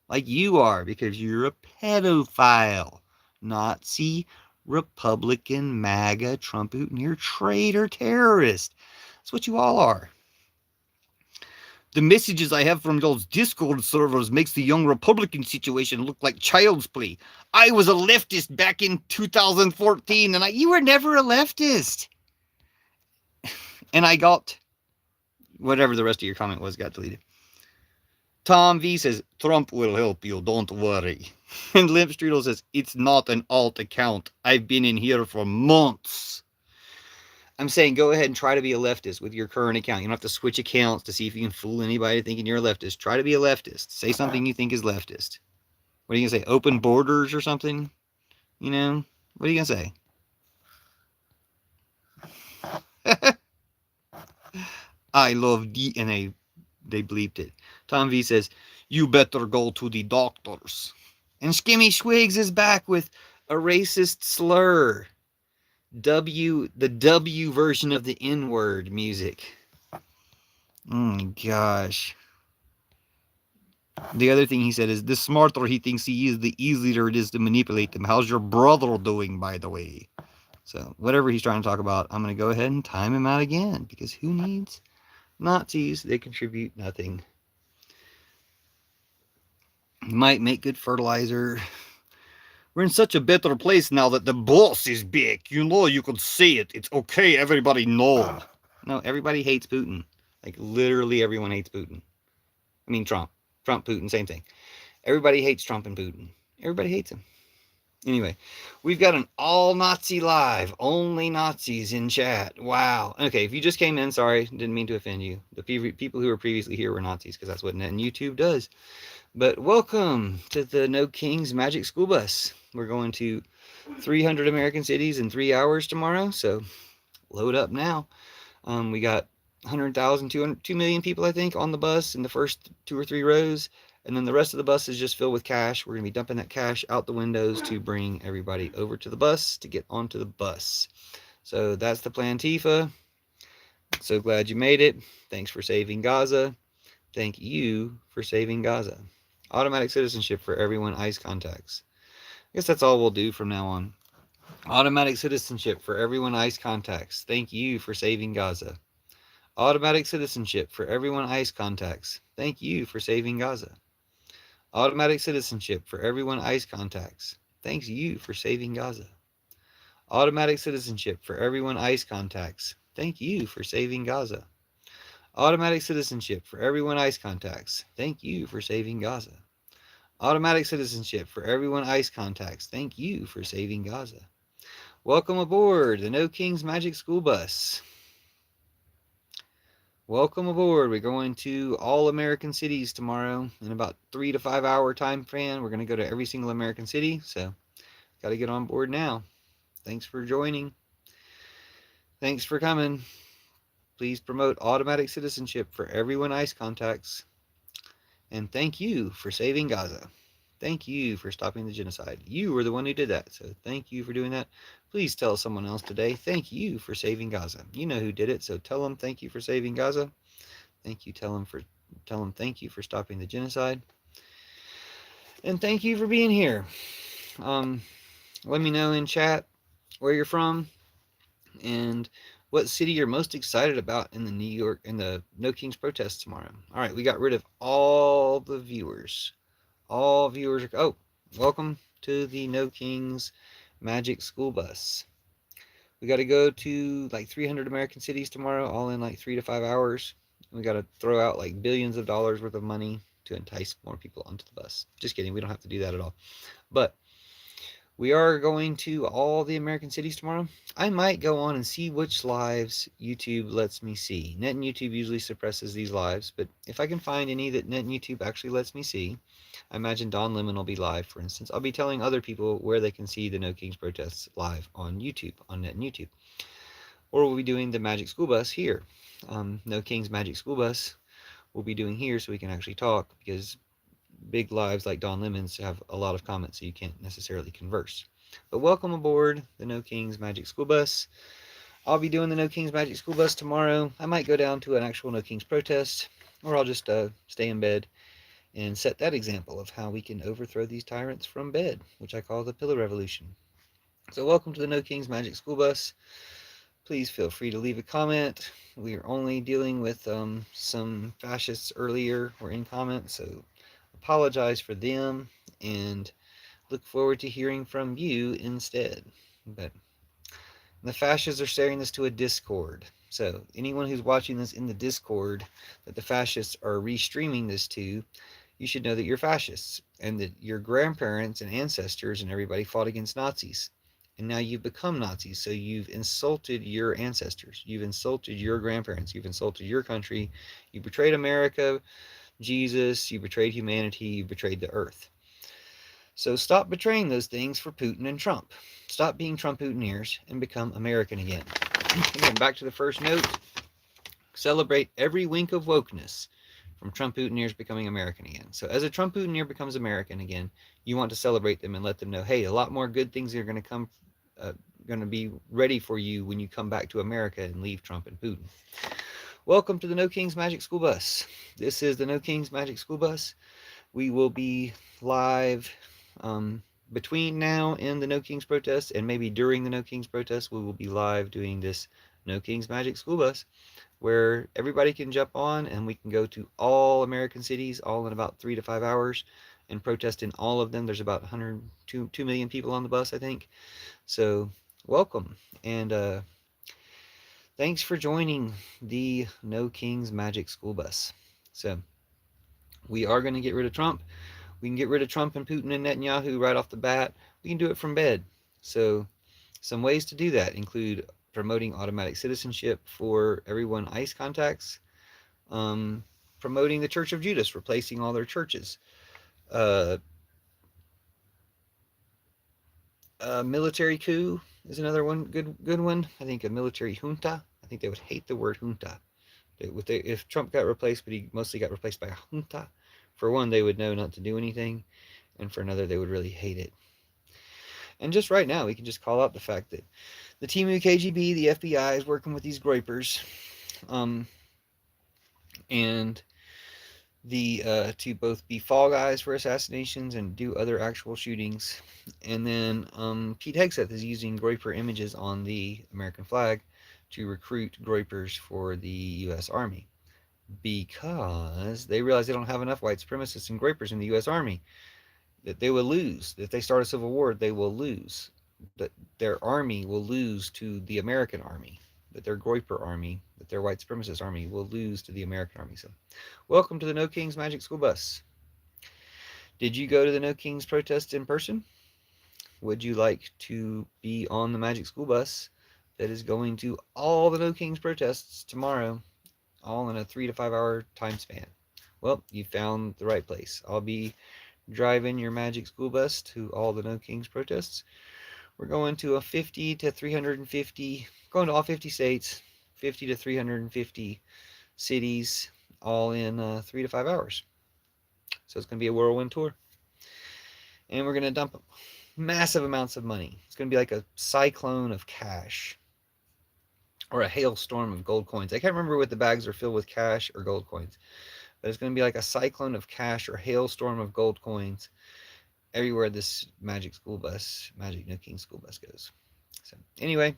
Like you are, because you're a pedophile. Nazi, Republican, MAGA, Trump-ootineer, traitor, terrorist. That's what you all are. The messages I have from those Discord servers makes the young Republican situation look like child's play. I was a leftist back in 2014, and you were never a leftist. And I got whatever the rest of your comment was, got deleted. Tom V says, Trump will help you, don't worry. And Limp Strudel says, it's not an alt account. I've been in here for months. I'm saying go ahead and try to be a leftist with your current account. You don't have to switch accounts to see if you can fool anybody thinking you're a leftist. Try to be a leftist. Say something you think is leftist. What are you going to say? Open borders or something? You know? What are you going to say? I love DNA. They bleeped it. Tom V says, you better go to the doctors. And Skimmy Schwigs is back with a racist slur. The W version of the N-word music. Oh my gosh. The other thing he said is, the smarter he thinks he is, the easier it is to manipulate them. How's your brother doing, by the way? So, whatever he's trying to talk about, I'm going to go ahead and time him out again. Because who needs Nazis? They contribute nothing. Might make good fertilizer. We're in such a better place now that the boss is back. You know, you could say it. It's okay. Everybody know. No, everybody hates Putin. Like, literally everyone hates Putin. I mean, Trump. Trump, Putin, same thing. Everybody hates Trump and Putin. Everybody hates him. Anyway, we've got an all-Nazi live. Only Nazis in chat. Wow. Okay, if you just came in, sorry. Didn't mean to offend you. The people who were previously here were Nazis, because that's what Net and YouTube does. But welcome to the No Kings Magic School Bus. We're going to 300 American cities in 3 hours tomorrow, so load up now. We got 100,000, 2 million people, I think, on the bus in the first 2 or 3 rows, and then the rest of the bus is just filled with cash. We're going to be dumping that cash out the windows to bring everybody over to the bus to get onto the bus. So that's the plan, Tifa. So glad you made it. Thanks for saving Gaza. Thank you for saving Gaza. Automatic citizenship for everyone ICE contacts. I guess that's all we'll do from now on. Automatic citizenship for everyone ICE contacts. Thank you for saving Gaza. Automatic citizenship for everyone ICE contacts. Thank you for saving Gaza. Automatic citizenship for everyone ICE contacts. Thanks you for saving Gaza. Automatic citizenship for everyone ICE contacts. Thank you for saving Gaza. Automatic citizenship for everyone ICE contacts. Thank you for saving Gaza. Automatic citizenship for everyone ICE contacts. Thank you for saving Gaza. Welcome aboard the No Kings Magic School Bus. Welcome aboard. We're going to all American cities tomorrow in about 3 to 5 hour time span. We're going to go to every single American city, so got to get on board now. Thanks for joining. Thanks for coming. Please promote automatic citizenship for everyone ICE contacts. And thank you for saving Gaza. Thank you for stopping the genocide. You were the one who did that, so thank you for doing that. Please tell someone else today, thank you for saving Gaza. You know who did it, so tell them thank you for saving Gaza. Thank you. Tell them thank you for stopping the genocide. And thank you for being here. Let me know in chat where you're from and what city you're most excited about in the No Kings protest tomorrow. All right, we got rid of all the viewers. All viewers are, oh, welcome to the No Kings Magic School Bus. We got to go to like 300 American cities tomorrow, all in like 3 to 5 hours. We got to throw out like billions of dollars worth of money to entice more people onto the bus. Just kidding, we don't have to do that at all. But we are going to all the American cities tomorrow. I might go on and see which lives YouTube lets me see. Net and YouTube usually suppresses these lives, but if I can find any that Net and YouTube actually lets me see, I imagine Don Lemon will be live, for instance. I'll be telling other people where they can see the No Kings protests live on YouTube, on Net and YouTube. Or we'll be doing the Magic School Bus here. No Kings Magic School Bus we'll be doing here so we can actually talk, because big lives like Don Lemon's have a lot of comments, so you can't necessarily converse. But welcome aboard the No Kings Magic School Bus. I'll be doing the No Kings Magic School Bus tomorrow. I might go down to an actual No Kings protest, or I'll just stay in bed and set that example of how we can overthrow these tyrants from bed, which I call the Pillow Revolution. So welcome to the No Kings Magic School Bus. Please feel free to leave a comment. We are only dealing with some fascists earlier were in comments, so apologize for them and look forward to hearing from you instead. But the fascists are sharing this to a Discord. So anyone who's watching this in the Discord that the fascists are restreaming this to, you should know that you're fascists and that your grandparents and ancestors and everybody fought against Nazis. And now you've become Nazis, so you've insulted your ancestors. You've insulted your grandparents. You've insulted your country. You betrayed America, Jesus. You betrayed humanity. You betrayed the earth. So stop betraying those things for Putin and Trump. Stop being Trump-Putineers and become American again. Again, back to the first note. Celebrate every wink of wokeness from Trump-Putineers becoming American again. So as a Trump-Putineer becomes American again, you want to celebrate them and let them know, hey, a lot more good things are going to be ready for you when you come back to America and leave Trump and Putin. Welcome to the No Kings Magic School Bus. This is the No Kings Magic School Bus. We will be live between now and the No Kings protest, and maybe during the No Kings protest, we will be live doing this No Kings Magic School Bus, where everybody can jump on and we can go to all American cities, all in about 3 to 5 hours, and protest in all of them. There's about 2 million people on the bus, I think. So welcome, and thanks for joining the No Kings Magic School Bus. So we are going to get rid of Trump. We can get rid of Trump and Putin and Netanyahu right off the bat. We can do it from bed. So some ways to do that include promoting automatic citizenship for everyone ICE contacts, promoting the Church of Judas, replacing all their churches, military coup is another one, good one. I think a military junta. I think they would hate the word junta. If Trump got replaced, but he mostly got replaced by a junta, for one, they would know not to do anything, and for another, they would really hate it. And just right now, we can just call out the fact that the Team KGB, the FBI, is working with these groypers, and to both be fall guys for assassinations and do other actual shootings. And then Pete Hegseth is using Groyper images on the American flag to recruit Groypers for the U.S. Army because they realize they don't have enough white supremacists and Groypers in the U.S. Army, that they will lose. If they start a civil war, they will lose. That their army will lose to the American army. That their Groyper army, that their white supremacist army will lose to the American army. So, welcome to the No Kings Magic School Bus. Did you go to the No Kings protest in person? Would you like to be on the Magic School Bus that is going to all the No Kings protests tomorrow, all in a 3 to 5 hour time span? Well, you found the right place. I'll be driving your Magic School Bus to all the No Kings protests. We're going to a 50 to 350, going to all 50 states, 50 to 350 cities, all in 3 to 5 hours. So it's going to be a whirlwind tour. And we're going to dump massive amounts of money. It's going to be like a cyclone of cash or a hailstorm of gold coins. I can't remember what the bags are filled with, cash or gold coins. But it's going to be like a cyclone of cash or hailstorm of gold coins everywhere this Magic School Bus, Magic No King School Bus goes. So anyway,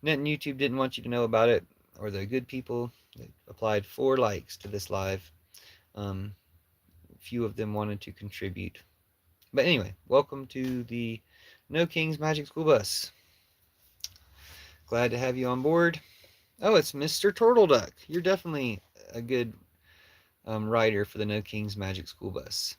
Net and YouTube didn't want you to know about it, or the good people that applied 4 likes to this live. Few of them wanted to contribute. But anyway, welcome to the No Kings Magic School Bus. Glad to have you on board. Oh, it's Mr. Turtleduck. You're definitely a good rider for the No Kings Magic School Bus.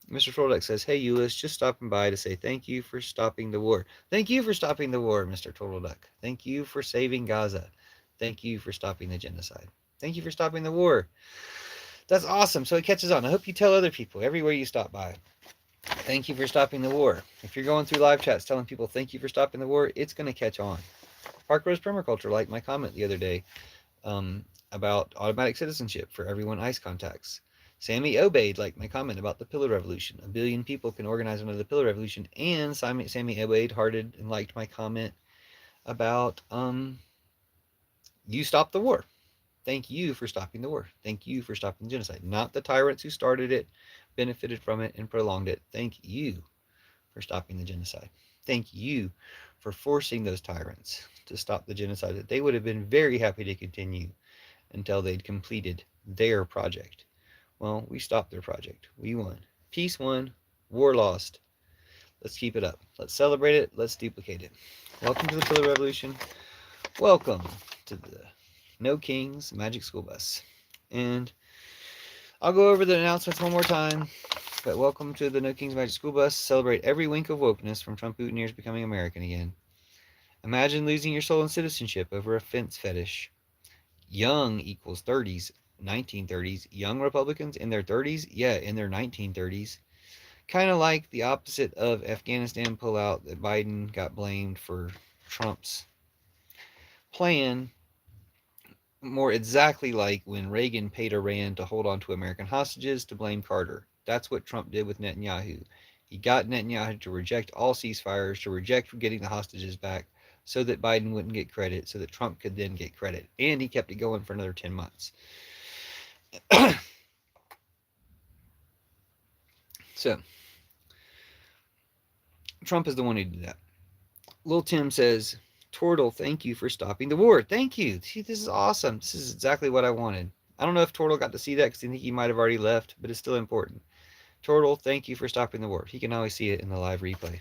Mr. Turtleduck says, "Hey, Euless, just stopping by to say thank you for stopping the war." Thank you for stopping the war, Mr. Turtleduck. Thank you for saving Gaza. Thank you for stopping the genocide. Thank you for stopping the war. That's awesome. So it catches on. I hope you tell other people everywhere you stop by. Thank you for stopping the war. If you're going through live chats telling people thank you for stopping the war, it's going to catch on. Park Rose Permaculture liked my comment the other day about automatic citizenship for everyone ICE contacts. Sammy Obaid liked my comment about the Pillar Revolution. 1 billion people can organize under the Pillar Revolution. And Sammy Obaid hearted and liked my comment about you stop the war. Thank you for stopping the war. Thank you for stopping the genocide. Not the tyrants who started it, benefited from it, and prolonged it. Thank you for stopping the genocide. Thank you for forcing those tyrants to stop the genocide that they would have been very happy to continue until they'd completed their project. Well, we stopped their project. We won. Peace won. War lost. Let's keep it up. Let's celebrate it. Let's duplicate it. Welcome to the Pillar Revolution. Welcome to the No Kings Magic School Bus. And I'll go over the announcements one more time. But welcome to the No Kings Magic School Bus. Celebrate every wink of wokeness from Trump boutonnieres becoming American again. Imagine losing your soul and citizenship over a fence fetish. Young equals 30s, 1930s. Young Republicans in their 30s? Yeah, in their 1930s. Kind of like the opposite of Afghanistan pullout that Biden got blamed for Trump's plan. More exactly like when Reagan paid Iran to hold on to American hostages to blame Carter. That's what Trump did with Netanyahu. He got Netanyahu to reject all ceasefires, to reject getting the hostages back, so that Biden wouldn't get credit, so that Trump could then get credit. And he kept it going for another 10 months. So, Trump is the one who did that. Lil Tim says, Tortle, thank you for stopping the war. Thank you. See, this is awesome. This is exactly what I wanted. I don't know if Tortle got to see that because I think he might have already left, but it's still important. Tortle, thank you for stopping the war. He can always see it in the live replay.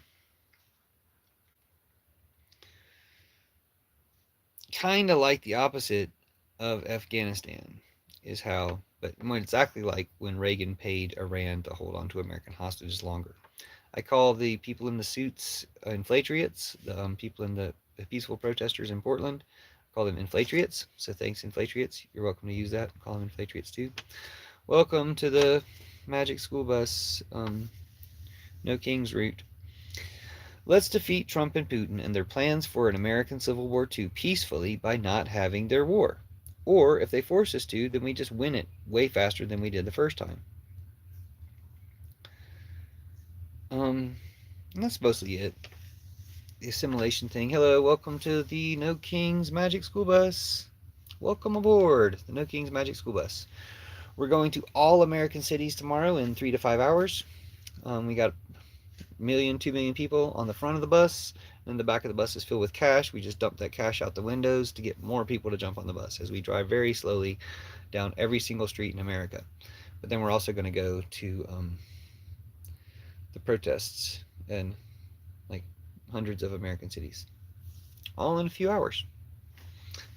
Kind of like the opposite of Afghanistan is how, but more exactly like when Reagan paid Iran to hold on to American hostages longer. I call the people in the suits inflatriots, the people in the peaceful protesters in Portland, I call them inflatriots. So thanks, inflatriots. You're welcome to use that. Call them inflatriots too. Welcome to the Magic School Bus, No King's route. Let's defeat Trump and Putin and their plans for an American Civil War II peacefully by not having their war. Or if they force us to, then we just win it way faster than we did the first time. That's mostly it. The assimilation thing. Hello, welcome to the No Kings Magic School Bus. Welcome aboard the No Kings Magic School Bus. We're going to all American cities tomorrow in 3 to 5 hours. We got 1,000,000, 2,000,000 people on the front of the bus, and the back of the bus is filled with cash. We just dump that cash out the windows to get more people to jump on the bus as we drive very slowly down every single street in America. But then we're also going to go to the protests in like hundreds of American cities, all in a few hours.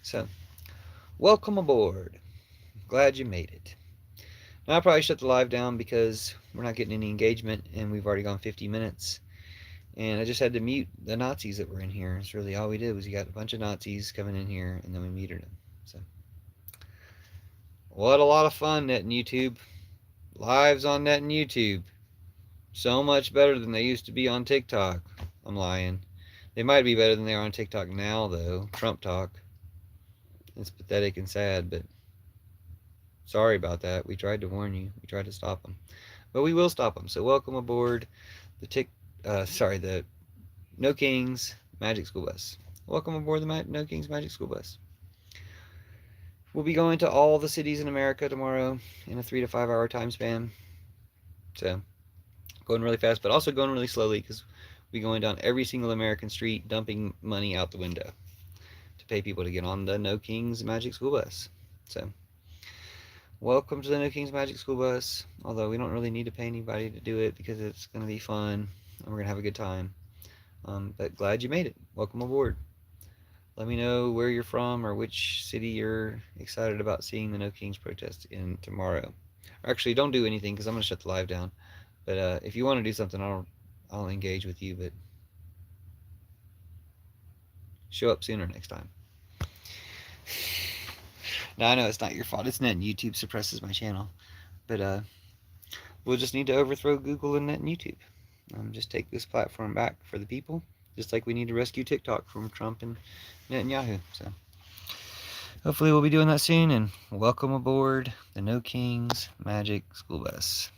So, welcome aboard. Glad you made it. Now I'll probably shut the live down because we're not getting any engagement and we've already gone 50 minutes. And I just had to mute the Nazis that were in here. It's really all we did was we got a bunch of Nazis coming in here and then we muted them. So, what a lot of fun, Net and YouTube. Lives on Net and YouTube. So much better than they used to be on TikTok. I'm lying. They might be better than they are on TikTok now, though. Trump talk. It's pathetic and sad, but sorry about that. We tried to warn you. We tried to stop them. But we will stop them. So welcome aboard the No Kings Magic School Bus. Welcome aboard the No Kings Magic School Bus. We'll be going to all the cities in America tomorrow in a 3 to 5 hour time span. So, going really fast, but also going really slowly because we'll be going down every single American street, dumping money out the window to pay people to get on the No Kings Magic School Bus. So, welcome to the No Kings Magic School Bus. Although we don't really need to pay anybody to do it because it's going to be fun and we're going to have a good time. But glad you made it. Welcome aboard. Let me know where you're from or which city you're excited about seeing the No Kings protest in tomorrow. Actually, don't do anything because I'm going to shut the live down. But if you want to do something, I'll engage with you. But show up sooner next time. Now, I know it's not your fault. It's Net and YouTube suppresses my channel. But we'll just need to overthrow Google and Net and YouTube. Just take this platform back for the people. Just like we need to rescue TikTok from Trump and Netanyahu. So hopefully we'll be doing that soon. And welcome aboard the No Kings Magic School Bus.